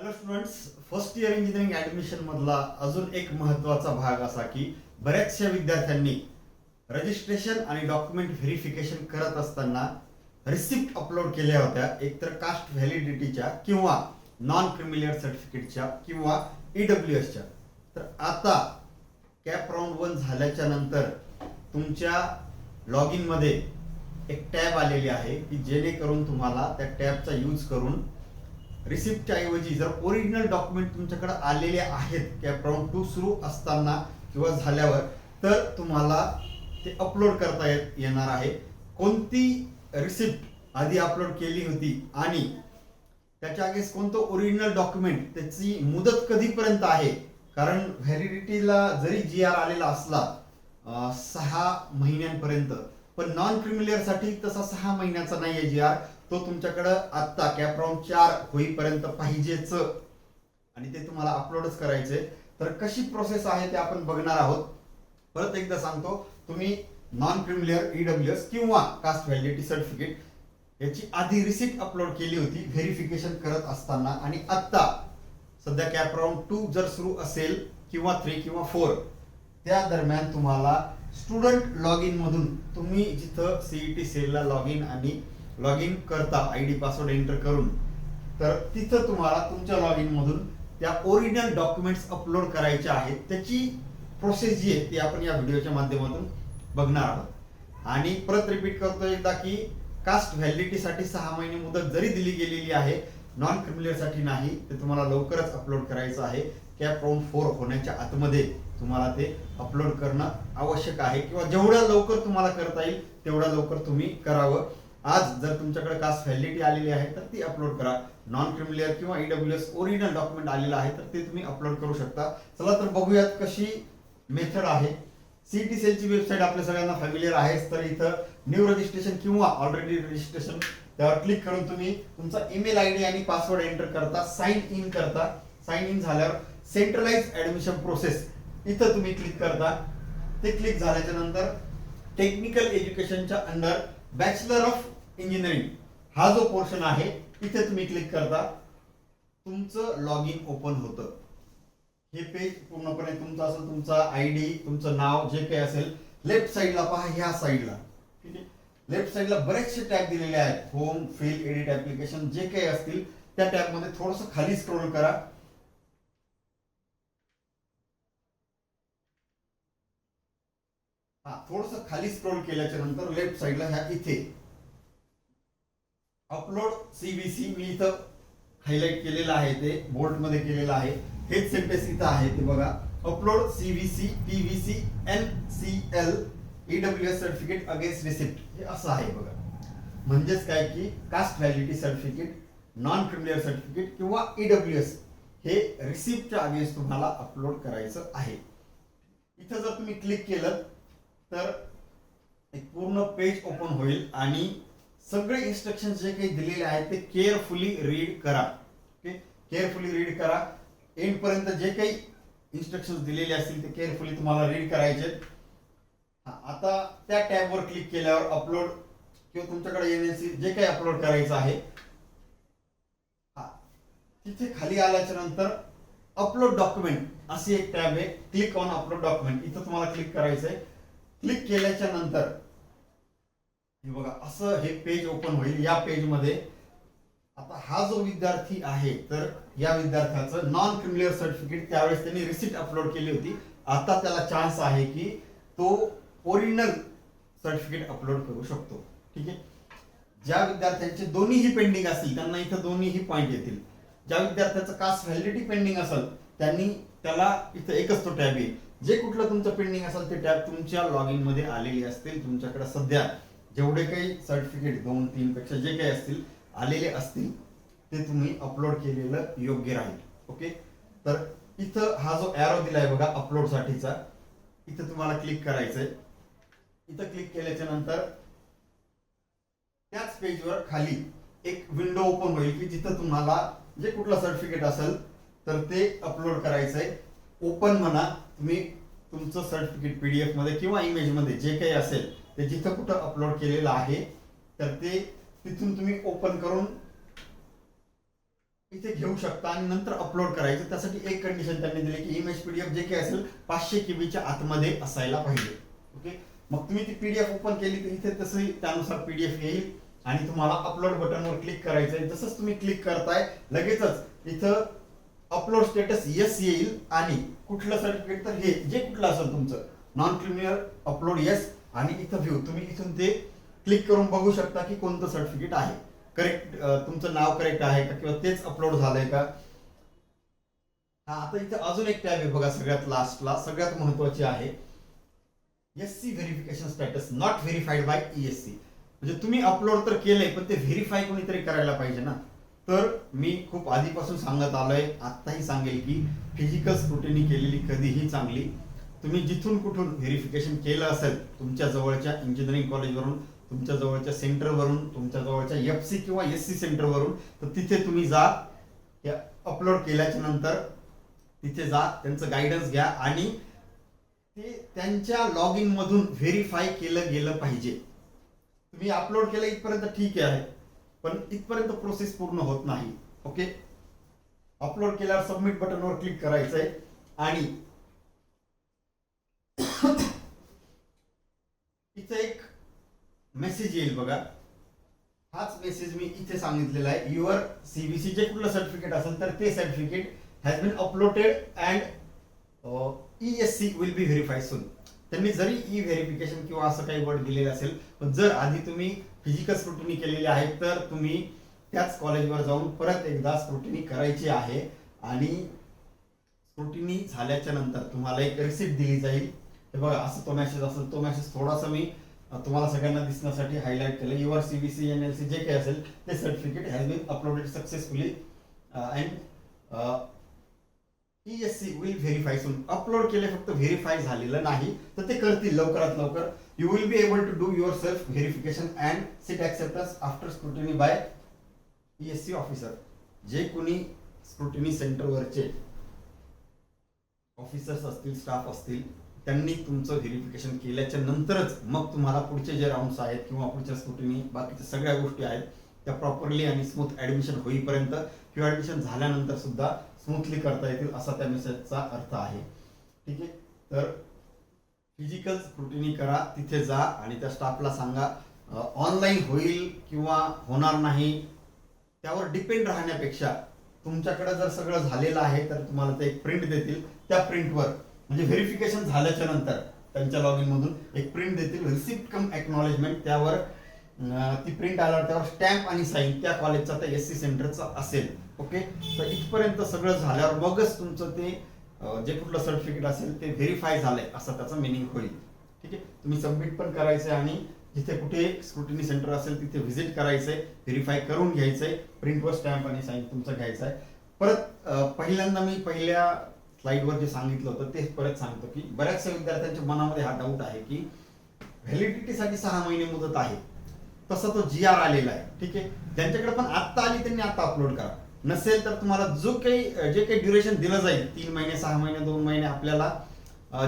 Hello students, first year engineering admission मधला अजून एक महत्त्वाचा भाग असा की बऱ्याचशा विद्यार्थ्यांनी रजिस्ट्रेशन आणि डॉक्युमेंट व्हेरिफिकेशन करत असताना रिसिप्ट अपलोड केल्या होत्या, एकतर कास्ट व्हॅलिडिटीच्या किंवा नॉन क्रिमिलियर सर्टिफिकेटच्या किंवा ईडब्ल्यूएसच्या. तर आता कॅप राऊंड 1 झाल्याच्या नंतर तुमच्या लॉग इन मध्ये एक टॅब आलेली आहे की जेणेकरून तुम्हाला त्या टॅबचा यूज करून रिसिप्टच्या ऐवजी जर ओरिजिनल डॉक्युमेंट तुमच्याकडे आलेले आहेत कॅप राऊंड 2 सुरू असताना किंवा झाल्यावर, तर तुम्हाला ते अपलोड करता येणार आहे. कोणती रिसिप्ट आधी अपलोड केली होती आणि त्याच्या अगेन्स्ट कोणतं ओरिजिनल डॉक्युमेंट, त्याची मुदत कधीपर्यंत आहे. कारण व्हॅलिडिटीला जरी जी आर आलेला असला 6 महिन्यांपर्यंत, पण नॉन क्रिमिलियर साठी तसा 6 महिन्याचा नाहीये जी आर. तो तुमच्याकडं आत्ता कॅप राऊंड 4 होईपर्यंत पाहिजेच आणि ते तुम्हाला अपलोडच करायचे. तर कशी प्रोसेस आहे ते आपण बघणार आहोत. परत एकदा सांगतो, तुम्ही नॉन क्रिमिलियर ईडब्ल्यूएस किंवा कास्ट व्हॅलिडिटी सर्टिफिकेट याची आधी रिसिप्ट अपलोड केली होती व्हेरिफिकेशन करत असताना, आणि आत्ता सध्या कॅप राऊंड 2 जर सुरू असेल किंवा 3 किंवा 4 त्या दरम्यान तुम्हाला स्टुडंट लॉग इन मधून तुम्ही जिथं सीईटी सेलला लॉग इन करता आयडी पासवर्ड एंटर करून, तर तिथं तुम्हाला तुमच्या लॉग इन मधून त्या ओरिजिनल डॉक्युमेंट्स अपलोड करायच्या आहेत. त्याची प्रोसेस जी आहे ती आपण या व्हिडिओच्या माध्यमातून बघणार आहोत. आणि परत रिपीट करतो एकदा की कास्ट व्हॅलिडिटीसाठी 6 महिने मुदत जरी दिली गेलेली आहे, नॉन क्रिमिलियर साठी नाही, ते तुम्हाला लवकरच अपलोड करायचं आहे. कॅप राऊंड 4 होण्याच्या आतमध्ये तुम्हाला ते अपलोड करणं आवश्यक आहे, किंवा जेवढ्या लवकर तुम्हाला करता येईल तेवढ्या लवकर तुम्ही करावं. आज जर तुमच्याकडे कास्ट व्हॅलिडिटी आलेली आहे तर ती अपलोड करा. नॉन क्रिमिलियर किंवा ईडब्ल्यूएस ओरिजिनल डॉक्युमेंट आलेलं आहे तर ते तुम्ही अपलोड करू शकता. चला तर बघूयात कशी मेथड आहे. सीईटी सेलची वेबसाईट आपल्या सगळ्यांना फॅमिलियर आहेच. तर इथं न्यू रजिस्ट्रेशन किंवा ऑलरेडी रजिस्ट्रेशन त्यावर क्लिक करून तुम्ही तुमचा ईमेल आयडी आणि पासवर्ड एंटर करता, साइन इन करता. साइन इन झाल्यावर सेंट्रलाइज ऍडमिशन प्रोसेस इथं तुम्ही क्लिक करता. ते क्लिक झाल्याच्या नंतर टेक्निकल एज्युकेशनच्या अंडर बॅचलर ऑफ इंजिनिअरिंग हा जो पोर्शन आहे इथे तुम्ही क्लिक करता. तुमचं लॉग इन ओपन होतं. हे पेज पूर्णपणे तुमचं असेल, तुमचा आयडी, तुमचं नाव जे काही असेल. लेफ्ट साईडला पहा, ह्या साईडला ठीक आहे, लेफ्ट साईडला बरेचसे टॅब दिलेले आहेत. होम, फिल, एडिट, ऍप्लिकेशन जे काही असतील त्या टॅब मध्ये थोडंसं खाली स्क्रोल करा. थोडंसं खाली स्क्रोल केल्याच्या नंतर लेफ्ट साईडला ह्या इथे अपलोड सीबीसी, मी इथं हायलाइट केलेलं आहे, ते बोल्ड मध्ये केलेलं आहे. हेच सेंटेन्स इथं आहे ते बघा. Upload CBC PVC NCL EWS certificate against receipt, हे असं आहे बघा. म्हणजेच काय की caste validity certificate, non creamy layer certificate किंवा ईडब्ल्यूएस हे रिसिप्टच्या अगेन्स्ट तुम्हाला अपलोड करायचं आहे. इथं जर तुम्ही क्लिक केलं तर एक पूर्ण पेज ओपन होईल आणि सगळे इन्स्ट्रक्शन जे काही दिलेले आहेत ते केअरफुली रीड करा. केअरफुली रीड करा. एंड पर्यंत जे काही इन्स्ट्रक्शन दिलेले असतील ते केअरफुली तुम्हाला रीड करायचे. आता त्या टॅब वर क्लिक केल्यावर अपलोड किंवा तुमच्याकडे एनएलसी जे काही अपलोड करायचं आहे तिथे खाली आल्याच्या नंतर अपलोड डॉक्युमेंट अशी एक टॅब आहे. क्लिक ऑन अपलोड डॉक्युमेंट, इथं तुम्हाला क्लिक करायचं आहे. क्लिक केल्याच्या नंतर हे बघा असं हे पेज ओपन होईल. या पेज मध्ये आता हा जो विद्यार्थी आहे तर या विद्यार्थ्याचं नॉन क्रिमिलियर सर्टिफिकेट त्यावेळेस त्यांनी रिसिप्ट अपलोड केली होती. आता त्याला चान्स आहे की तो ओरिजिनल सर्टिफिकेट अपलोड करू शकतो. ठीक आहे. ज्या विद्यार्थ्यांचे दोन्हीही पेंडिंग असतील त्यांना इथं दोन्हीही पॉईंट येतील. ज्या विद्यार्थ्याचं कास्ट व्हॅलिडिटी पेंडिंग असेल त्याला इथं एकच तो टॅब येईल. जे कुठलं तुमचं पेंडिंग असेल ते टॅब तुमच्या लॉग इन मध्ये आलेली असतील. तुमच्याकडे सध्या जेवढे काही सर्टिफिकेट 2-3 पेक्षा जे काही असतील आलेले असतील ते तुम्ही अपलोड केलेलं योग्य राहील. ओके. तर इथं हा जो एरो दिलाय बघा अपलोड साठीचा, इथं तुम्हाला क्लिक करायचंय. इथं क्लिक केल्याच्या नंतर त्याच पेजवर खाली एक विंडो ओपन होईल की जिथं तुम्हाला जे कुठलं सर्टिफिकेट असेल तर ते अपलोड करायचंय. ओपन म्हणा तुम्ही तुमचं सर्टिफिकेट पीडीएफ मध्ये किंवा इमेज मध्ये जे काही असेल ते जिथं कुठं अपलोड केलेलं आहे तर ते तिथून तुम्ही ओपन करून इथे घेऊ शकता आणि नंतर अपलोड करायचं. त्यासाठी एक कंडिशन त्यांनी दिली की इमेज पीडीएफ जे काही असेल 500 केबीच्या आतमध्ये असायला पाहिजे. ओके, मग तुम्ही ती पीडीएफ ओपन केली तर इथे तसंही त्यानुसार पीडीएफ येईल आणि तुम्हाला अपलोड बटनवर क्लिक करायचं आहे. जसंच तुम्ही क्लिक करताय लगेचच इथं अपलोड स्टेटस येस येईल आणि कुठलं सर्टिफिकेट तर हे जे कुठलं असेल तुमचं नॉन क्रिमिनल अपलोड येस आणि इथं व्ह्यू तुम्ही इथून ते क्लिक करून बघू शकता की कोणतं सर्टिफिकेट आहे करेक्ट, तुमचं नाव करेक्ट आहे का किंवा तेच अपलोड झालंय का. हा, आता इथे अजून एक टॅब आहे बघा सगळ्यात लास्टला, सगळ्यात महत्वाची आहे SC verification status not verified by ESC. म्हणजे तुम्ही अपलोड तर केलंय पण ते व्हेरीफाय कोणीतरी करायला पाहिजे ना. तर मी खूप आधीपासून सांगत आलोय, आत्ताही सांगेल की फिजिकल स्क्रुटिनी केलेली कधीही चांगली. तुम्ही जिथून कुठून व्हेरिफिकेशन केलं असेल तुमच्या जवळच्या इंजिनिअरिंग कॉलेजवरून, तुमच्या जवळच्या सेंटरवरून, तुमच्या जवळच्या एफसी किंवा एससी सेंटरवरून, तर तिथे तुम्ही जा. अपलोड केल्याच्या नंतर तिथे जा, त्यांचं गायडन्स घ्या आणि ते त्यांच्या लॉग इन मधून व्हेरीफाय केलं गेलं पाहिजे. तुम्ही अपलोड केलं इथपर्यंत ठीक आहे पण इथपर्यंत प्रोसेस पूर्ण होत नाही. ओके, अपलोड केल्यावर सबमिट बटनवर क्लिक करायचंय आणि इथे एक मेसेज येईल बघा. हाच मेसेज मी इथे सांगितलेला आहे, युअर सीबीसी जे कुठलं सर्टिफिकेट असेल तर ते certificate has been uploaded and ESC will be verified soon. त्यांनी जरी ई व्हेरिफिकेशन किंवा असं काही वर्ड दिलेलं असेल पण जर आधी तुम्ही फिजिकल स्क्रुटिनी केलेली आहे तर तुम्ही त्याच कॉलेजवर जाऊन परत एकदा स्क्रुटिनी करायची आहे आणि स्क्रुटिनी झाल्याच्या नंतर तुम्हाला एक रिसिप्ट दिली जाईल. हे बघा असं तो मेसेज असेल, तो मेसेज थोडासा मी तुम्हाला सगळ्यांना दिसण्यासाठी हायलाइट केलं. युअर सीबीसी एनएलसी जे काही असेल ते certificate has been uploaded successfully and ESC will verify soon. Upload केले फक्त व्हेरीफाय झालेलं नाही तर ते करतील लवकरात लवकर. You will be able to do your self verification and seat acceptance after scrutiny by ESC officer. जे कोणी स्क्रुटिनी सेंटरवरचे ऑफिसर्स असतील, स्टाफ असतील, त्यांनी तुमचं व्हेरिफिकेशन केल्याच्या नंतरच मग तुम्हाला पुढचे जे राऊंड्स आहेत किंवा पुढच्या स्क्रुटिनी बाकीच्या सगळ्या गोष्टी आहेत त्या प्रॉपरली आणि स्मूथ ऍडमिशन होईपर्यंत किंवा ऍडमिशन झाल्यानंतर सुद्धा स्मूथली करता येतील असा त्या मेसेजचा अर्थ आहे. ठीक आहे, तर फिजिकल स्क्रुटिनी करा, तिथे जा आणि त्या स्टाफला सांगा. ऑनलाईन होईल किंवा होणार नाही त्यावर डिपेंड राहण्यापेक्षा तुमच्याकडे जर सगळं झालेलं आहे तर तुम्हाला ते एक प्रिंट देतील. त्या प्रिंटवर म्हणजे व्हेरिफिकेशन झाल्याच्या नंतर त्यांच्या लॉग इन मधून एक प्रिंट देतील, रिसिप्ट कम एक्नॉलेजमेंट. त्यावर ती प्रिंट आल्यावर त्यावर स्टॅम्प आणि साईन त्या कॉलेजचा त्या एससी सेंटरचा असेल. ओके, तर इथपर्यंत सगळं झाल्यावर मगच तुमचं ते जे कुठलं सर्टिफिकेट असेल ते व्हेरीफाय झालंय असं त्याचं मिनिंग होईल. ठीक आहे, तुम्ही सबमिट पण करायचंय आणि जिथे कुठे स्क्रुटिनी सेंटर असेल तिथे व्हिजिट करायचंय, व्हेरीफाय करून घ्यायचंय, प्रिंटवर स्टॅम्प आणि साईन तुमचं घ्यायचं आहे. परत पहिल्यांदा मी पहिल्या स्लाइडवर जे सांगितलं होतं ते परत सांगतो की बऱ्याचशा विद्यार्थ्यांच्या मनामध्ये हा डाऊट आहे की व्हॅलिडिटीसाठी 6 महिने मुदत आहे, तसा तो जीआर आलेला आहे. ठीक आहे, ज्यांच्याकडे पण आत्ता आली त्यांनी आता अपलोड करा. नसेल तर तुम्हाला जे काही ड्युरेशन दिलं जाईल 3 महिने, 6 महिने, 2 महिने आपल्याला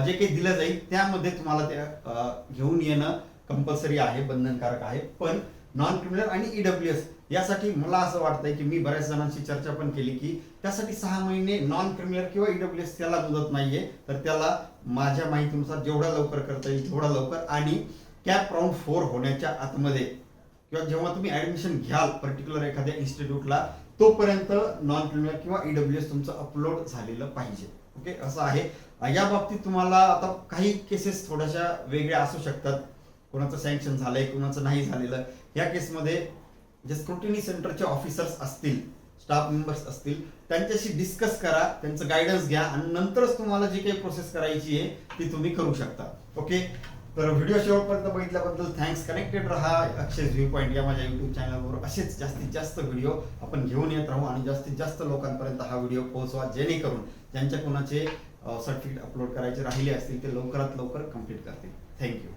जे काही दिलं जाईल त्यामध्ये तुम्हाला ते घेऊन येणं कंपल्सरी आहे, बंधनकारक आहे. पण नॉन क्रिमिनल आणि ईडब्ल्यूएस यासाठी मला असं वाटतंय की मी बऱ्याच जणांशी चर्चा पण केली की त्यासाठी 6 महिने नॉन क्रिमिनल किंवा ईडब्ल्यूएस त्याला मुदत नाहीये. तर त्याला माझ्या माहितीनुसार जेवढा लवकर करता येईल तेवढा लवकर आणि कॅप राऊंड 4 होण्याच्या आतमध्ये किंवा जेव्हा तुम्ही ऍडमिशन घ्याल पर्टिक्युलर एखाद्या इन्स्टिट्यूटला तोपर्यंत नॉन क्रिमिनल किंवा ईडब्ल्यूएस तुमचं अपलोड झालेलं पाहिजे. ओके, असं आहे. या बाबतीत तुम्हाला आता काही केसेस थोड्याशा वेगळ्या असू शकतात, कोणाचं सँक्शन झालंय, कोणाचं नाही झालेलं. या केसमध्ये जे स्क्रुटिनी सेंटरचे ऑफिसर्स असतील, स्टाफ मेंबर्स असतील, त्यांच्याशी डिस्कस करा, त्यांचं गायडन्स घ्या आणि नंतरच तुम्हाला जी काही प्रोसेस करायची आहे ती तुम्ही करू शकता. ओके, तर व्हिडिओ शेवटपर्यंत बघितल्याबद्दल थँक्स. कनेक्टेड रहा अक्षय व्ह्यू पॉईंट या माझ्या युट्यूब चॅनलवर. असेच जास्तीत जास्त व्हिडिओ आपण घेऊन येत राहू आणि जास्तीत जास्त लोकांपर्यंत हा व्हिडिओ पोहोचवा, जेणेकरून ज्यांच्या कोणाचे सर्टिफिकेट अपलोड करायचे राहिले असतील ते लवकरात लवकर कंप्लीट करतील. थँक्यू.